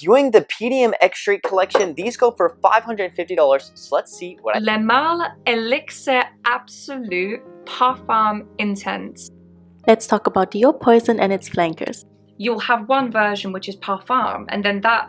reviewing the PDM Extrait collection. These go for $550, so let's see what Le Male Elixir Absolu Parfum Intense. Let's talk about Dior Poison and its flankers. You'll have one version which is Parfum, and then that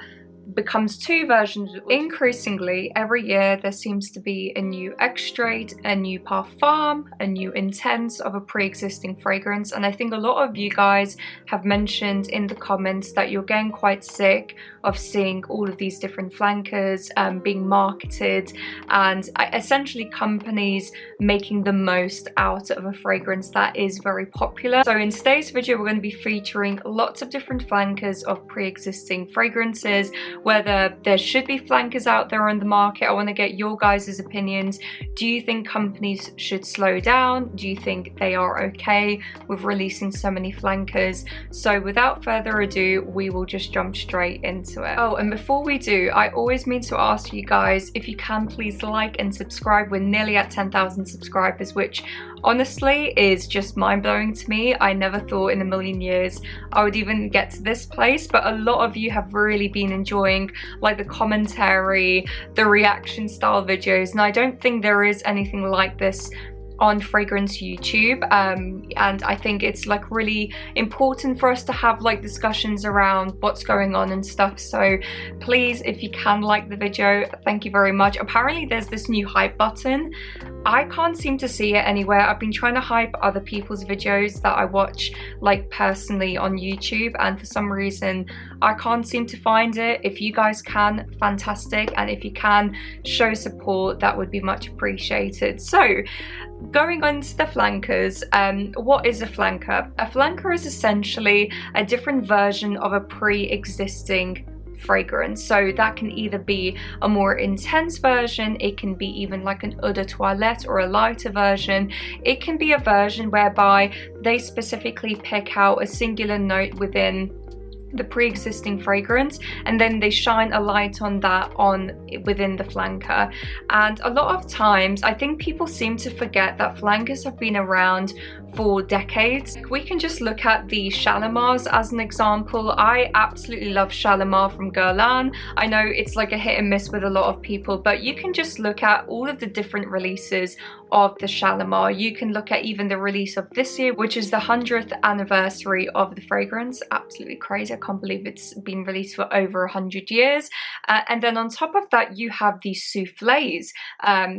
becomes two versions. Increasingly, every year there seems to be a new Extrait, a new Parfum, a new Intense of a pre-existing fragrance, and I think a lot of you guys have mentioned in the comments that you're getting quite sick of seeing all of these different flankers being marketed, and essentially companies making the most out of a fragrance that is very popular. So in today's video we're going to be featuring lots of different flankers of pre-existing fragrances, whether there should be flankers out there on the market. I want to get your guys' opinions. Do you think companies should slow down? Do you think they are okay with releasing so many flankers? So without further ado, we will just jump straight into it. Oh, and before we do, I always mean to ask you guys if you can please like and subscribe. We're nearly at 10,000 subscribers, which honestly is just mind-blowing to me. I never thought in a million years I would even get to this place, but a lot of you have really been enjoying like the commentary, the reaction style videos, and I don't think there is anything like this on fragrance YouTube, and I think it's like really important for us to have like discussions around what's going on and stuff. So please, if you can like the video, thank you very much. Apparently there's this new hype button. I can't seem to see it anywhere. I've been trying to hype other people's videos that I watch like personally on YouTube, and for some reason I can't seem to find it. If you guys can, fantastic, and if you can show support, that would be much appreciated. So going on to the flankers, what is a flanker? A flanker is essentially a different version of a pre-existing fragrance. So that can either be a more intense version, it can be even like an eau de toilette or a lighter version. It can be a version whereby they specifically pick out a singular note within the pre-existing fragrance, and then they shine a light on that within the flanker. And a lot of times I think people seem to forget that flankers have been around for decades. We can just look at the Shalimars as an example. I absolutely love Shalimar from Guerlain. I know it's like a hit and miss with a lot of people, but you can just look at all of the different releases of the Shalimar. You can look at even the release of this year, which is the 100th anniversary of the fragrance. Absolutely crazy. I can't believe it's been released for over 100 years. And then on top of that, you have the soufflés.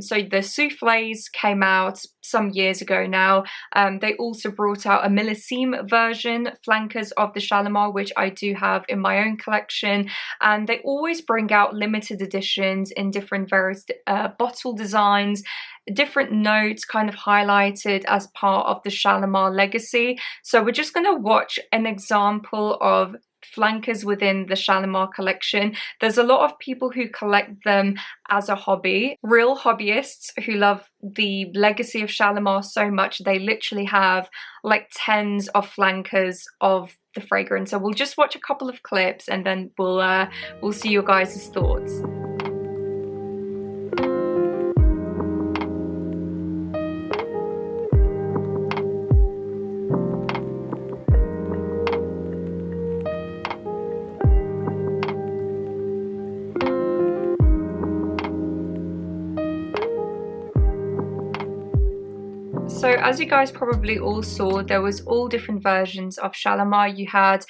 So the soufflés came out some years ago now. They also brought out a millésime version flankers of the Shalimar, which I do have in my own collection, and they always bring out limited editions in different various bottle designs, different notes kind of highlighted as part of the Shalimar legacy. So we're just going to watch an example of flankers within the Shalimar collection. There's a lot of people who collect them as a hobby, real hobbyists who love the legacy of Shalimar so much they literally have like tens of flankers of the fragrance. So we'll just watch a couple of clips and then we'll see your guys' thoughts. So as you guys probably all saw, there was all different versions of Shalimar. You had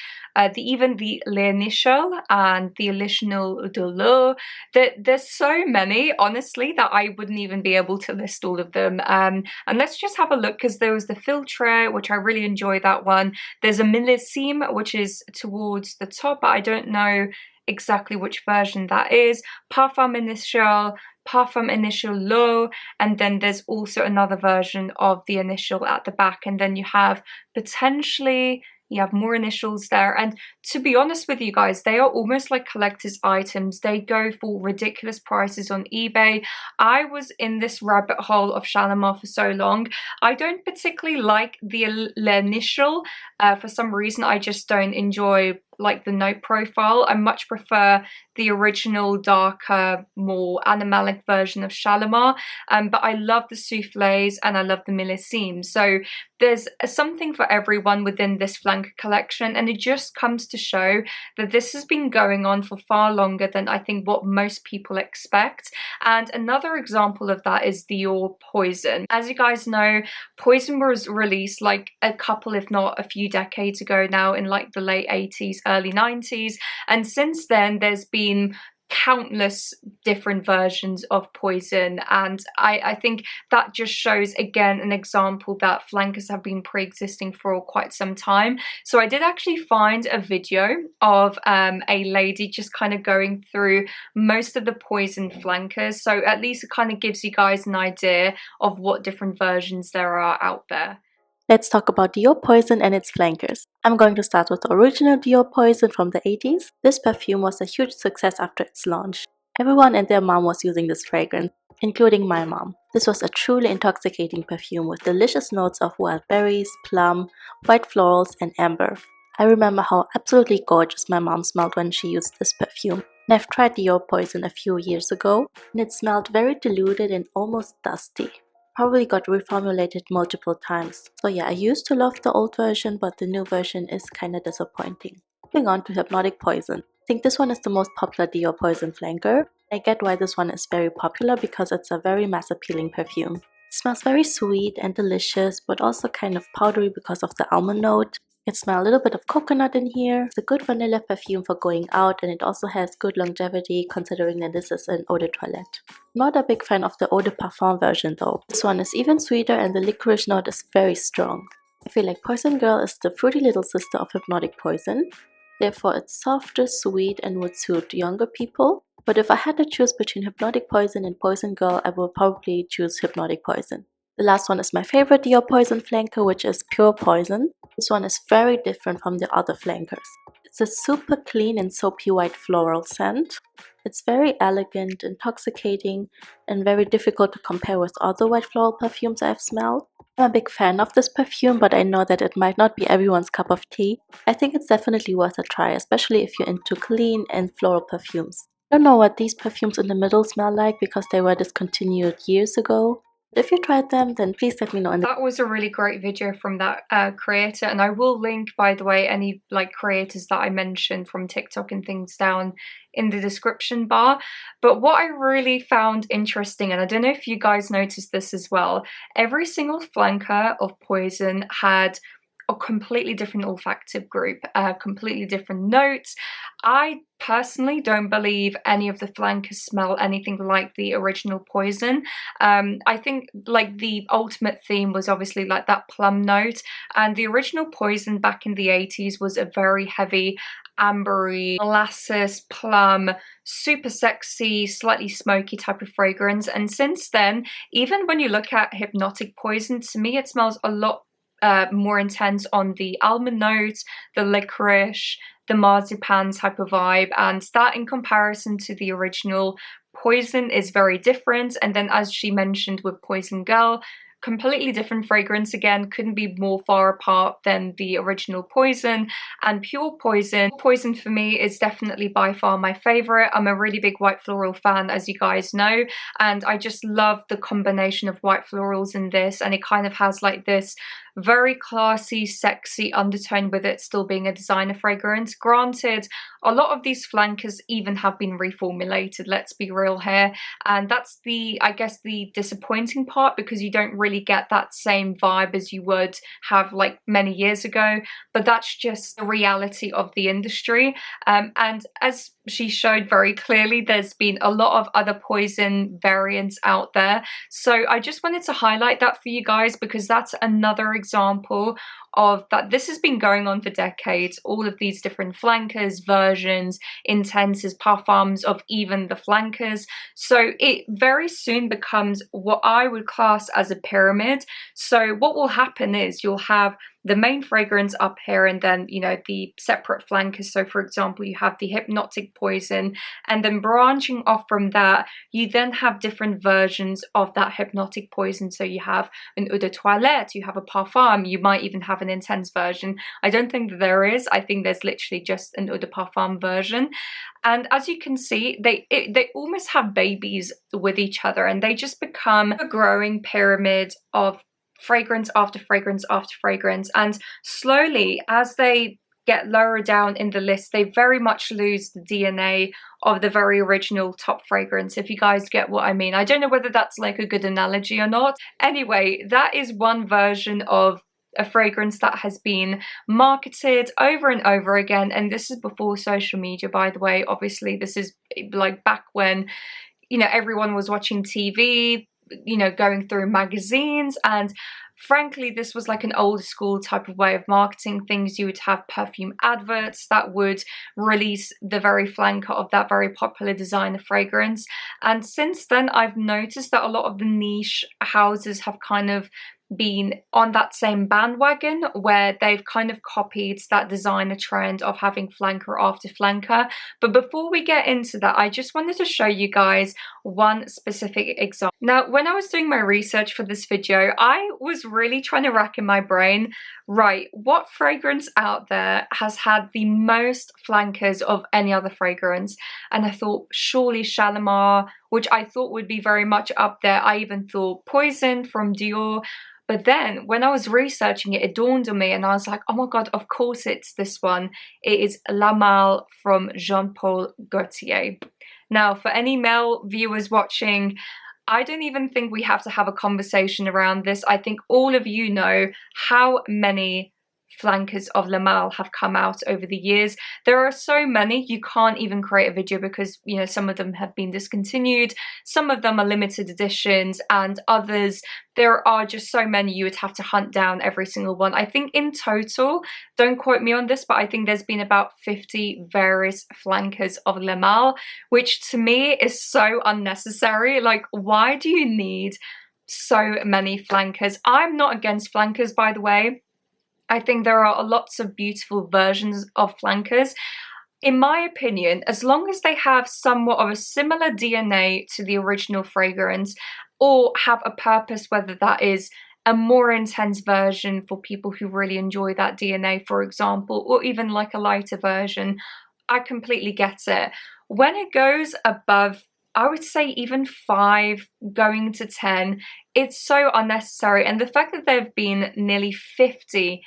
even the L'Initial and the Initial de l'eau. There's so many, honestly, that I wouldn't even be able to list all of them. And let's just have a look, because there was the Filtre, which I really enjoy that one. There's a Millésime, which is towards the top, but I don't know exactly which version that is. Parfum Initial, Parfum Initial Low, and then there's also another version of the Initial at the back, and then you have potentially you have more initials there. And to be honest with you guys, they are almost like collector's items. They go for ridiculous prices on eBay. I was in this rabbit hole of Shalimar for so long. I don't particularly like the L'Initial. For some reason, I just don't enjoy like the note profile. I much prefer the original darker, more animalic version of Shalimar, but I love the souffles and I love the millésimes. So there's something for everyone within this flanker collection, and it just comes to show that this has been going on for far longer than I think what most people expect. And another example of that is Dior Poison. As you guys know, Poison was released like a couple, if not a few decades ago now, in like the late 80s, early 90s, and since then there's been countless different versions of Poison, and I think that just shows again an example that flankers have been pre-existing for quite some time. So I did actually find a video of a lady just kind of going through most of the Poison flankers, so at least it kind of gives you guys an idea of what different versions there are out there. Let's talk about Dior Poison and its flankers. I'm going to start with the original Dior Poison from the 80s. This perfume was a huge success after its launch. Everyone and their mom was using this fragrance, including my mom. This was a truly intoxicating perfume with delicious notes of wild berries, plum, white florals, and amber. I remember how absolutely gorgeous my mom smelled when she used this perfume. And I've tried Dior Poison a few years ago, and it smelled very diluted and almost dusty. Probably got reformulated multiple times. So yeah, I used to love the old version, but the new version is kinda disappointing. Moving on to Hypnotic Poison. I think this one is the most popular Dior Poison flanker. I get why this one is very popular because it's a very mass appealing perfume. It smells very sweet and delicious, but also kind of powdery because of the almond note. You can smell a little bit of coconut in here. It's a good vanilla perfume for going out, and it also has good longevity considering that this is an eau de toilette. Not a big fan of the eau de parfum version though. This one is even sweeter and the licorice note is very strong. I feel like Poison Girl is the fruity little sister of Hypnotic Poison. Therefore it's softer, sweet, and would suit younger people. But if I had to choose between Hypnotic Poison and Poison Girl, I would probably choose Hypnotic Poison. The last one is my favorite Dior Poison flanker, which is Pure Poison. This one is very different from the other flankers. It's a super clean and soapy white floral scent. It's very elegant, intoxicating, and very difficult to compare with other white floral perfumes I've smelled. I'm a big fan of this perfume, but I know that it might not be everyone's cup of tea. I think it's definitely worth a try, especially if you're into clean and floral perfumes. I don't know what these perfumes in the middle smell like because they were discontinued years ago. If you tried them, then please let me know. That was a really great video from that creator, and I will link, by the way, any like creators that I mentioned from TikTok and things down in the description bar. But what I really found interesting, and I don't know if you guys noticed this as well, every single flanker of Poison had a completely different olfactive group, completely different notes. I personally don't believe any of the flankers smell anything like the original Poison. I think like the ultimate theme was obviously like that plum note, and the original Poison back in the 80s was a very heavy ambery, molasses, plum, super sexy, slightly smoky type of fragrance. And since then, even when you look at Hypnotic Poison, to me it smells a lot more intense on the almond notes, the licorice, the marzipan type of vibe, and that in comparison to the original Poison is very different. And then as she mentioned with Poison Girl, completely different fragrance again, couldn't be more far apart than the original Poison. And Pure Poison, Poison for me is definitely by far my favorite. I'm a really big white floral fan, as you guys know, and I just love the combination of white florals in this, and it kind of has like this very classy, sexy undertone with it still being a designer fragrance. Granted, a lot of these flankers even have been reformulated, let's be real here, and that's the, I guess, the disappointing part, because you don't really get that same vibe as you would have like many years ago, but that's just the reality of the industry. And as she showed very clearly, there's been a lot of other Poison variants out there, so I just wanted to highlight that for you guys, because that's another example of that this has been going on for decades. All of these different flankers, versions, intenses, parfums of even the flankers. So it very soon becomes what I would class as a pyramid. So what will happen is you'll have the main fragrance up here and then, you know, the separate flankers. So for example, you have the Hypnotic Poison, and then branching off from that, you then have different versions of that Hypnotic Poison. So you have an eau de toilette, you have a parfum, you might even have an intense version. I don't think that there is. I think there's literally just an eau de parfum version. And as you can see, they almost have babies with each other, and they just become a growing pyramid of fragrance after fragrance after fragrance. And slowly, as they get lower down in the list, they very much lose the DNA of the very original top fragrance, if you guys get what I mean. I don't know whether that's like a good analogy or not. Anyway, that is one version of a fragrance that has been marketed over and over again, and this is before social media, by the way. Obviously, this is like back when, you know, everyone was watching TV, you know, going through magazines, and frankly, this was like an old school type of way of marketing things. You would have perfume adverts that would release the very flanker of that very popular designer fragrance. And since then, I've noticed that a lot of the niche houses have kind of been on that same bandwagon, where they've kind of copied that designer trend of having flanker after flanker. But before we get into that, I just wanted to show you guys one specific example. Now, when I was doing my research for this video, I was really trying to rack in my brain, right, what fragrance out there has had the most flankers of any other fragrance? And I thought surely Shalimar, which I thought would be very much up there. I even thought Poison from Dior. But then when I was researching it, it dawned on me, and I was like, oh my god, of course it's this one. It is La Malle from Jean Paul Gaultier. Now, for any male viewers watching, I don't even think we have to have a conversation around this. I think all of you know how many flankers of La Malle have come out over the years. There are so many, you can't even create a video because, you know, some of them have been discontinued, some of them are limited editions, and others, there are just so many you would have to hunt down every single one. I think in total, don't quote me on this, but I think there's been about 50 various flankers of La Malle, which to me is so unnecessary. Like, why do you need so many flankers? I'm not against flankers, by the way. I think there are lots of beautiful versions of flankers. In my opinion, as long as they have somewhat of a similar DNA to the original fragrance, or have a purpose, whether that is a more intense version for people who really enjoy that DNA, for example, or even like a lighter version, I completely get it. When it goes above, I would say even 5 going to 10, it's so unnecessary. And the fact that there have been nearly 50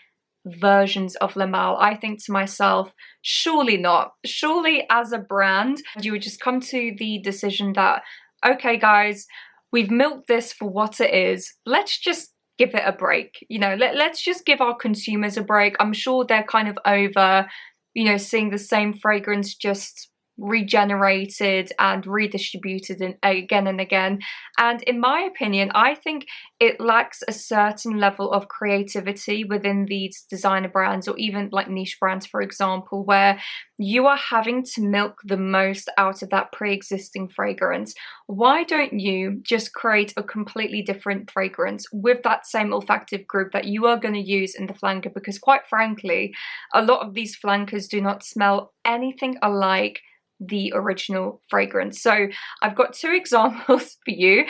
versions of La Malle, I think to myself, surely not. Surely as a brand, you would just come to the decision that, okay guys, we've milked this for what it is. Let's just give it a break. You know, let's just give our consumers a break. I'm sure they're kind of over, you know, seeing the same fragrance just regenerated and redistributed again and again. And in my opinion, I think it lacks a certain level of creativity within these designer brands, or even like niche brands, for example, where you are having to milk the most out of that pre-existing fragrance. Why don't you just create a completely different fragrance with that same olfactive group that you are going to use in the flanker? Because quite frankly, a lot of these flankers do not smell anything alike the original fragrance. So I've got 2 examples for you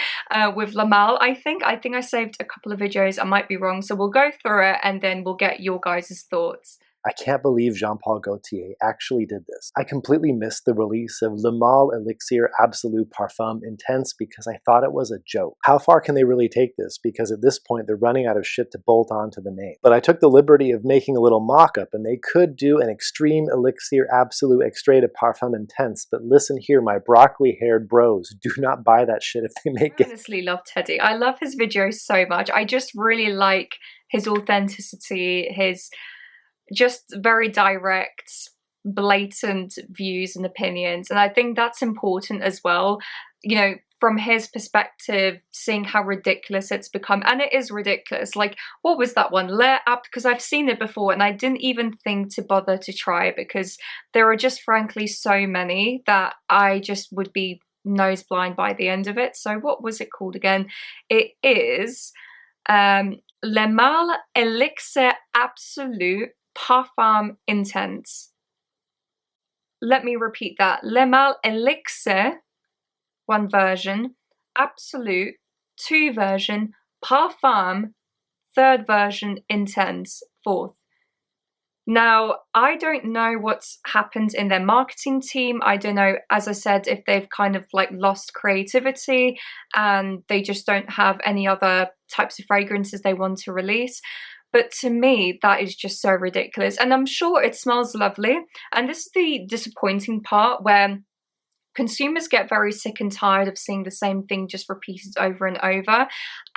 with La Malle. I think I saved a couple of videos. I might be wrong, so we'll go through it and then we'll get your guys' thoughts. I can't believe Jean Paul Gaultier actually did this. I completely missed the release of Le Male Elixir Absolute Parfum Intense because I thought it was a joke. How far can they really take this? Because at this point, they're running out of shit to bolt onto the name. But I took the liberty of making a little mock-up, and they could do an Extreme Elixir Absolute Extrait de Parfum Intense, but listen here, my broccoli-haired bros, do not buy that shit if they make it. I honestly love Teddy. I love his videos so much. I just really like his authenticity, his just very direct, blatant views and opinions. And I think that's important as well. You know, from his perspective, seeing how ridiculous it's become. And it is ridiculous. Like, what was that one? Lair Up? Because I've seen it before and I didn't even think to bother to try it because there are just frankly so many that I just would be nose blind by the end of it. So what was it called again? It is Le Male Elixir Absolu Parfum Intense. Let me repeat that. Le Male Elixir, one version, Absolute, two version, Parfum, third version, Intense, fourth. Now, I don't know what's happened in their marketing team. I don't know, as I said, if they've kind of like lost creativity and they just don't have any other types of fragrances they want to release. But to me, that is just so ridiculous. And I'm sure it smells lovely. And this is the disappointing part, where consumers get very sick and tired of seeing the same thing just repeated over and over.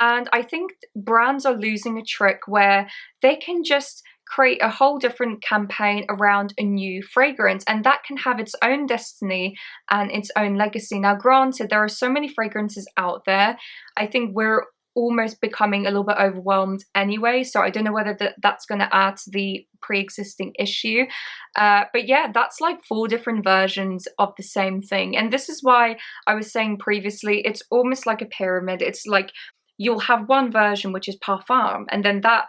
And I think brands are losing a trick where they can just create a whole different campaign around a new fragrance, and that can have its own destiny and its own legacy. Now, granted, there are so many fragrances out there. I think we're almost becoming a little bit overwhelmed anyway, so I don't know whether that's going to add to the pre-existing issue. But yeah, that's like 4 different versions of the same thing. And this is why I was saying previously, it's almost like a pyramid. It's like you'll have one version, which is Parfum, and then that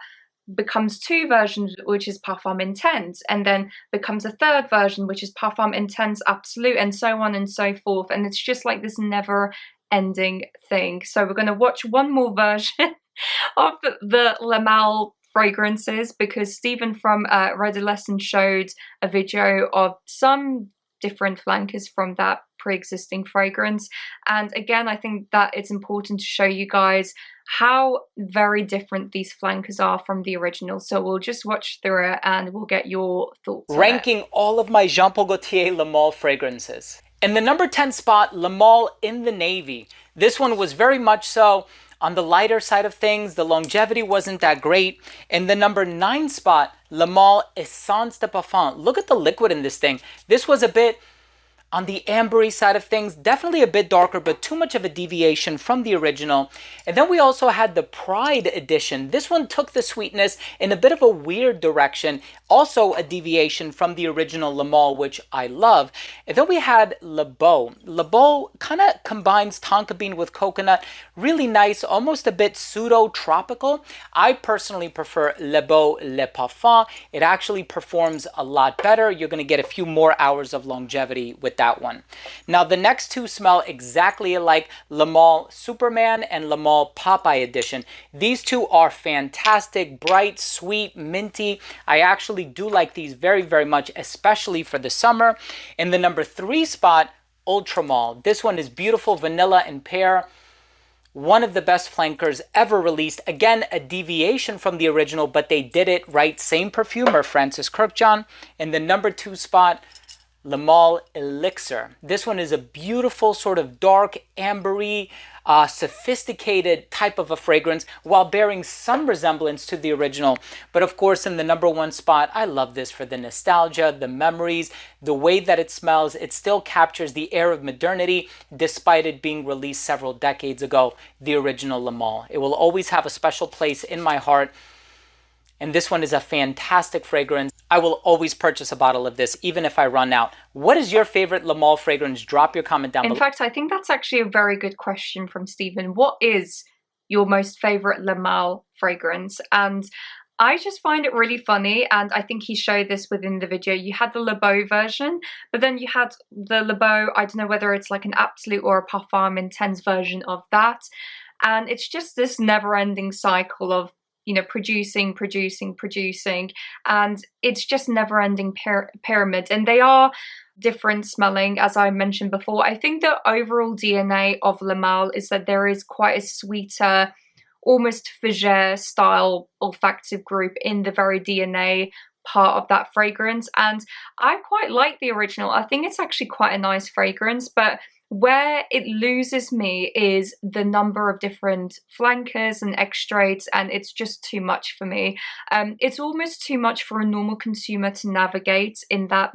becomes 2 versions, which is Parfum Intense, and then becomes a 3rd version, which is Parfum Intense Absolute, and so on and so forth. And it's just like this never ending thing. So we're going to watch one more version of the Le Male fragrances, because Stephen from Redolessence showed a video of some different flankers from that pre-existing fragrance. And again, I think that it's important to show you guys how very different these flankers are from the original. So we'll just watch through it and we'll get your thoughts on it. Ranking all of my Jean Paul Gaultier Le Male fragrances. In the number 10 spot, Le Male in the Navy. This one was very much so on the lighter side of things. The longevity wasn't that great. In the number 9 spot, Le Male Essence de Parfum. Look at the liquid in this thing. This was a bit on the ambery side of things, definitely a bit darker, but too much of a deviation from the original. And then we also had the Pride edition. This one took the sweetness in a bit of a weird direction, also a deviation from the original Le Male, which I love. And then we had Le Beau. Le Beau kind of combines tonka bean with coconut, really nice, almost a bit pseudo-tropical. I personally prefer Le Beau Le Parfum. It actually performs a lot better. You're going to get a few more hours of longevity with that one. Now, the next 2 smell exactly alike, Le Male Superman and Le Male Popeye edition. These 2 are fantastic, bright, sweet, minty. I actually do like these very, very much, especially for the summer. In the number 3 spot, Ultra Male. This one is beautiful, vanilla and pear. One of the best flankers ever released. Again, a deviation from the original, but they did it right. Same perfumer, Francis Kirkjohn. In the number 2 spot, Le Male Elixir. This one is a beautiful sort of dark, ambery, sophisticated type of a fragrance while bearing some resemblance to the original. But of course, in the number 1 spot, I love this for the nostalgia, the memories, the way that it smells. It still captures the air of modernity despite it being released several decades ago, the original Le Male. It will always have a special place in my heart. And this one is a fantastic fragrance. I will always purchase a bottle of this, even if I run out. What is your favorite Le Male fragrance? Drop your comment down below. In fact, I think that's actually a very good question from Stephen. What is your most favorite Le Male fragrance? And I just find it really funny, and I think he showed this within the video. You had the Le Beau version, but then you had the Le Beau, I don't know whether it's like an Absolute or a Parfum Intense version of that. And it's just this never-ending cycle of, you know, producing, and it's just never-ending pyramid. And they are different smelling, as I mentioned before. I think the overall DNA of Le Male is that there is quite a sweeter, almost fougere style olfactive group in the very DNA part of that fragrance, and I quite like the original. I think it's actually quite a nice fragrance, but where it loses me is the number of different flankers and extraits, and it's just too much for me. It's almost too much for a normal consumer to navigate in that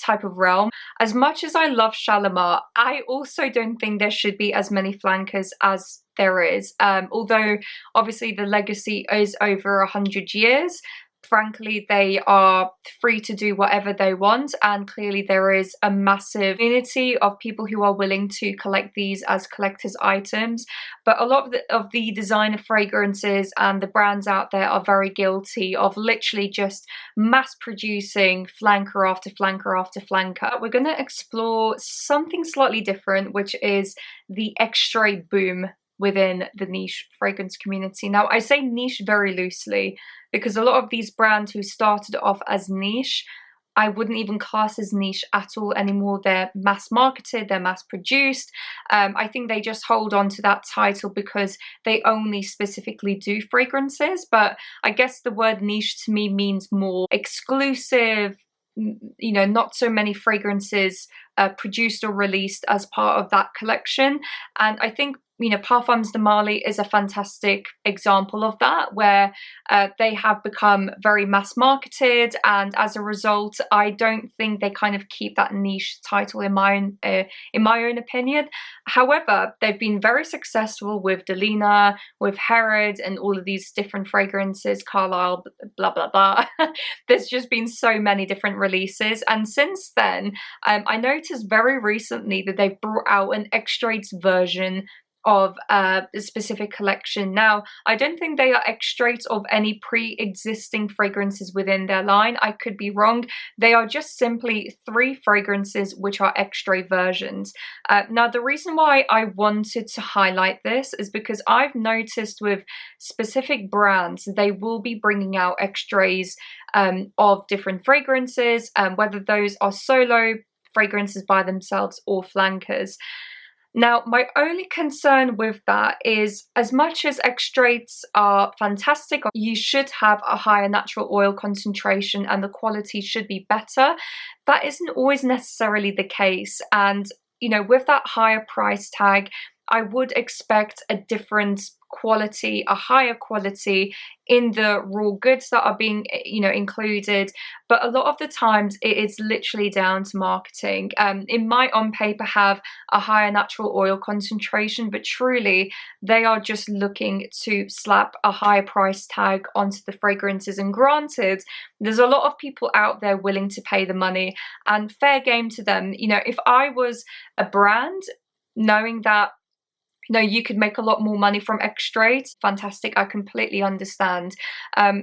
type of realm. As much as I love Shalimar, I also don't think there should be as many flankers as there is. Although obviously the legacy is over 100 years, Frankly, they are free to do whatever they want, and clearly there is a massive community of people who are willing to collect these as collector's items. But a lot of the designer fragrances and the brands out there are very guilty of literally just mass producing flanker after flanker after flanker. We're going to explore something slightly different, which is the extrait boom within the niche fragrance community. Now, I say niche very loosely because a lot of these brands who started off as niche, I wouldn't even class as niche at all anymore. They're mass marketed, they're mass produced. I think they just hold on to that title because they only specifically do fragrances. But I guess the word niche to me means more exclusive, you know, not so many fragrances produced or released as part of that collection. And I think, you know, Parfums de Marly is a fantastic example of that, where they have become very mass marketed, and as a result, I don't think they kind of keep that niche title in my own opinion. However, they've been very successful with Delina, with Herod, and all of these different fragrances, Carlisle, blah blah blah. There's just been so many different releases, and since then, I noticed very recently that they've brought out an extraits version of a specific collection. Now, I don't think they are extracts of any pre-existing fragrances within their line. I could be wrong. They are just simply 3 fragrances which are extrait versions. Now, the reason why I wanted to highlight this is because I've noticed with specific brands, they will be bringing out extraits of different fragrances, whether those are solo fragrances by themselves or flankers. Now, my only concern with that is, as much as extracts are fantastic, you should have a higher natural oil concentration and the quality should be better. That isn't always necessarily the case. And, you know, with that higher price tag, I would expect a different quality, a higher quality in the raw goods that are being, you know, included. But a lot of the times it is literally down to marketing. It might on paper have a higher natural oil concentration, but truly they are just looking to slap a higher price tag onto the fragrances. And granted, there's a lot of people out there willing to pay the money, and fair game to them. You know, if I was a brand, knowing that, you know, you could make a lot more money from extracts, fantastic, I completely understand.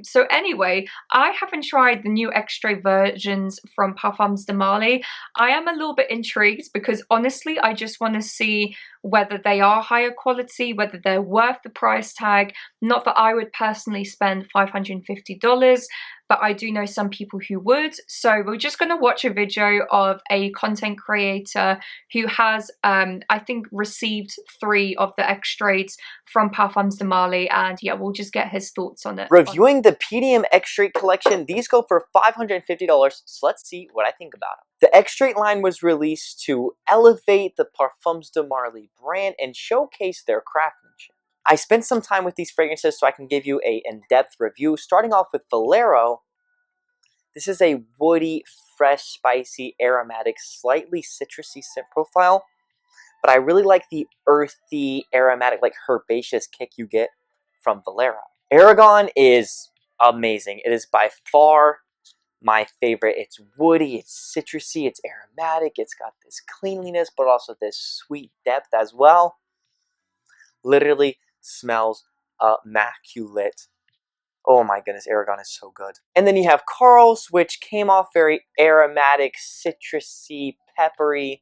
So anyway, I haven't tried the new extrait versions from Parfums de Marly. I am a little bit intrigued because honestly, I just want to see whether they are higher quality, whether they're worth the price tag. Not that I would personally spend $550, but I do know some people who would. So we're just going to watch a video of a content creator who has, I think, received 3 of the extracts from Parfums de Marly, and yeah, we'll just get his thoughts on it. Reviewing the PDM Extrait collection, these go for $550, so let's see what I think about them. The Extrait line was released to elevate the Parfums de Marly brand and showcase their craftsmanship. I spent some time with these fragrances so I can give you an in-depth review, starting off with Valero. This is a woody, fresh, spicy, aromatic, slightly citrusy scent profile, but I really like the earthy, aromatic, like herbaceous kick you get from Valero. Aragon is amazing. It is by far my favorite. It's woody, it's citrusy, it's aromatic, it's got this cleanliness, but also this sweet depth as well. Literally smells immaculate. Oh my goodness, Aragon is so good. And then you have Carl's, which came off very aromatic, citrusy, peppery,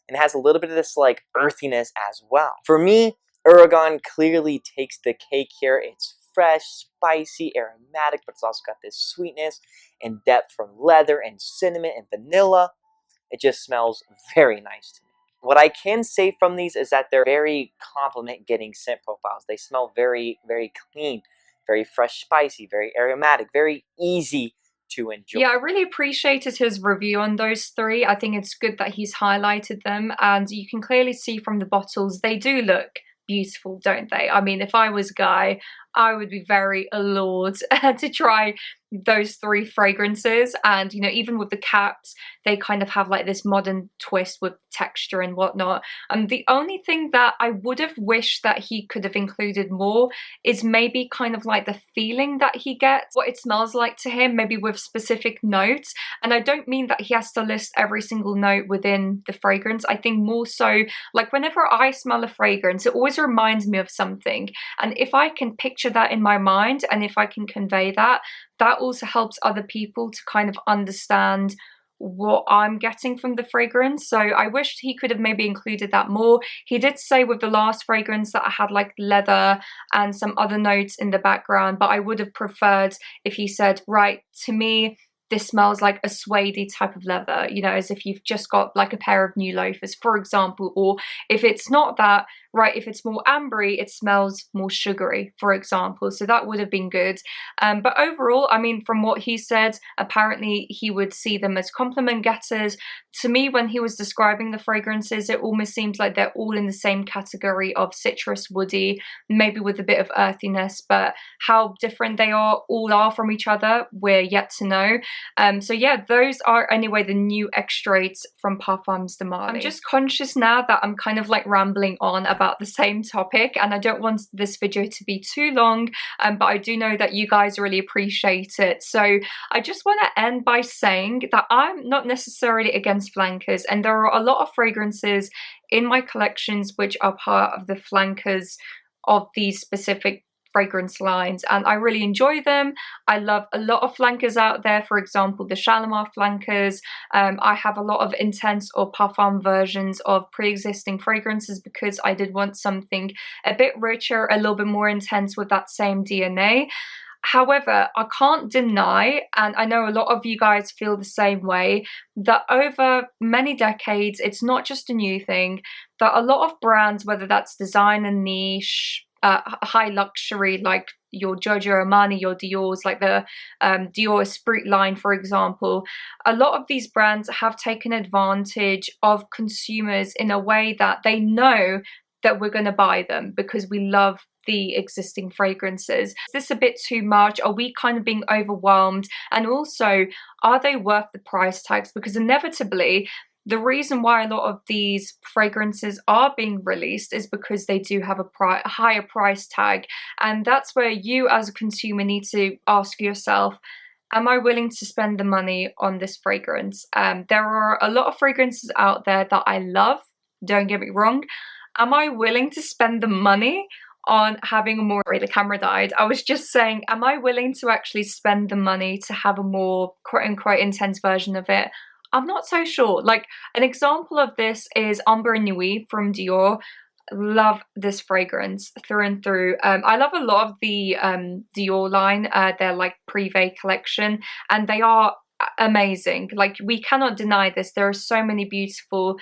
and has a little bit of this like earthiness as well. For me, Aragon clearly takes the cake here. It's fresh, spicy, aromatic, but it's also got this sweetness and depth from leather and cinnamon and vanilla. It just smells very nice to me. What I can say from these is that they're very compliment-getting scent profiles. They smell very, very clean, very fresh, spicy, very aromatic, very easy to enjoy. Yeah, I really appreciated his review on those 3. I think it's good that he's highlighted them, and you can clearly see from the bottles, they do look beautiful, don't they? I mean, if I was a guy, I would be very allured to try those 3 fragrances. And you know, even with the caps, they kind of have like this modern twist with texture and whatnot. And the only thing that I would have wished that he could have included more is maybe kind of like the feeling that he gets, what it smells like to him, maybe with specific notes. And I don't mean that he has to list every single note within the fragrance. I think more so, like whenever I smell a fragrance, it always reminds me of something. And if I can picture that in my mind, and if I can convey that, that also helps other people to kind of understand what I'm getting from the fragrance. So I wished he could have maybe included that more. He did say with the last fragrance that I had like leather and some other notes in the background, but I would have preferred if he said, right, to me, this smells like a suede type of leather, you know, as if you've just got like a pair of new loafers, for example. Or if it's not that, right, if it's more ambery, it smells more sugary, for example. So that would have been good. But overall, I mean, from what he said, apparently he would see them as compliment getters. To me, when he was describing the fragrances, it almost seems like they're all in the same category of citrus, woody, maybe with a bit of earthiness, but how different they all are from each other, we're yet to know. So yeah, those are anyway the new extracts from Parfums de Marly. I'm just conscious now that I'm kind of like rambling on about the same topic, and I don't want this video to be too long, but I do know that you guys really appreciate it. So I just want to end by saying that I'm not necessarily against flankers, and there are a lot of fragrances in my collections which are part of the flankers of these specific fragrance lines, and I really enjoy them. I love a lot of flankers out there, for example the Shalimar flankers. I have a lot of intense or parfum versions of pre-existing fragrances because I did want something a bit richer, a little bit more intense with that same DNA. However, I can't deny, and I know a lot of you guys feel the same way, that over many decades, it's not just a new thing, that a lot of brands, whether that's design and niche, high luxury like your Giorgio Armani, your Dior's, like the Dior Esprit line, for example, a lot of these brands have taken advantage of consumers in a way that they know that we're going to buy them because we love the existing fragrances. Is this a bit too much? Are we kind of being overwhelmed? And also, are they worth the price tags? Because inevitably, the reason why a lot of these fragrances are being released is because they do have a higher price tag. And that's where you as a consumer need to ask yourself, am I willing to spend the money on this fragrance? There are a lot of fragrances out there that I love, don't get me wrong. Am I willing to spend the money on having a more, sorry, the camera died. I was just saying, am I willing to actually spend the money to have a more quote-unquote intense version of it? I'm not so sure. Like, an example of this is Ambre Nuit from Dior. Love this fragrance through and through. I love a lot of the Dior line, their like Privé collection, and they are amazing. Like, we cannot deny this. There are so many beautiful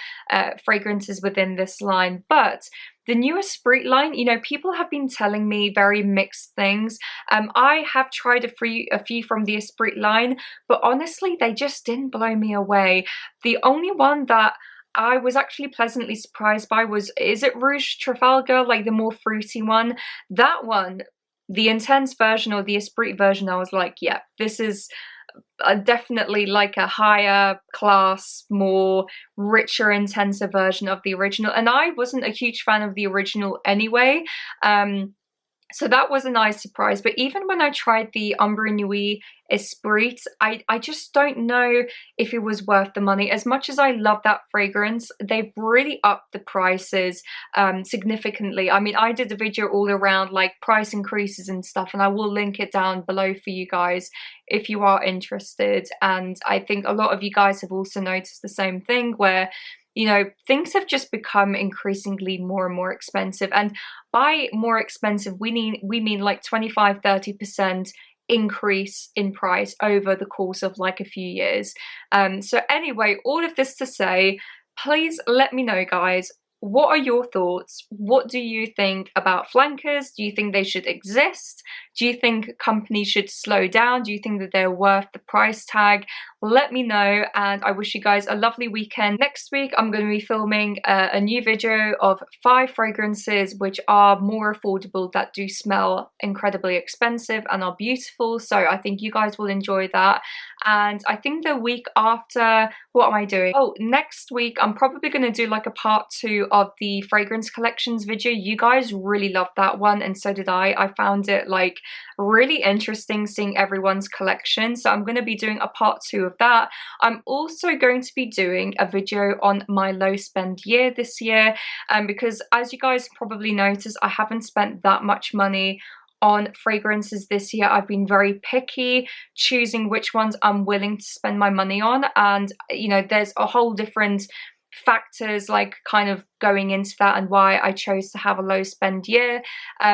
fragrances within this line, but the new Esprit line, you know, people have been telling me very mixed things. I have tried a few from the Esprit line, but honestly, they just didn't blow me away. The only one that I was actually pleasantly surprised by was, is it Rouge Trafalgar, like the more fruity one? That one, the intense version or the Esprit version, I was like, yeah, this is definitely like a higher class, more richer, intenser version of the original. And I wasn't a huge fan of the original anyway. So that was a nice surprise. But even when I tried the Ambre Nuit Esprit, I just don't know if it was worth the money. As much as I love that fragrance, they've really upped the prices significantly. I mean, I did a video all around like price increases and stuff, and I will link it down below for you guys if you are interested. And I think a lot of you guys have also noticed the same thing where, you know, things have just become increasingly more and more expensive. And by more expensive, we mean like 25–30% increase in price over the course of like a few years. So anyway, all of this to say, please let me know, guys, What are your thoughts? What do you think about flankers? Do you think they should exist? Do you think companies should slow down? Do you think that they're worth the price tag? Let me know, and I wish you guys a lovely weekend. Next week I'm going to be filming a new video of 5 fragrances which are more affordable, that do smell incredibly expensive and are beautiful, so I think you guys will enjoy that. And I think the week after, what am I doing? Oh, next week I'm probably going to do like a part 2 of the fragrance collections video. You guys really loved that one, and so did I. I found it like really interesting seeing everyone's collection, so I'm going to be doing a part 2 of that. I'm also going to be doing a video on my low spend year this year, because as you guys probably noticed, I haven't spent that much money on fragrances this year. I've been very picky choosing which ones I'm willing to spend my money on, and you know, there's a whole different factors like kind of going into that and why I chose to have a low spend year.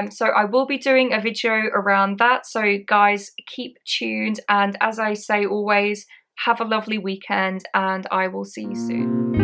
So I will be doing a video around that, so guys, keep tuned, and as I say always, have a lovely weekend and I will see you soon.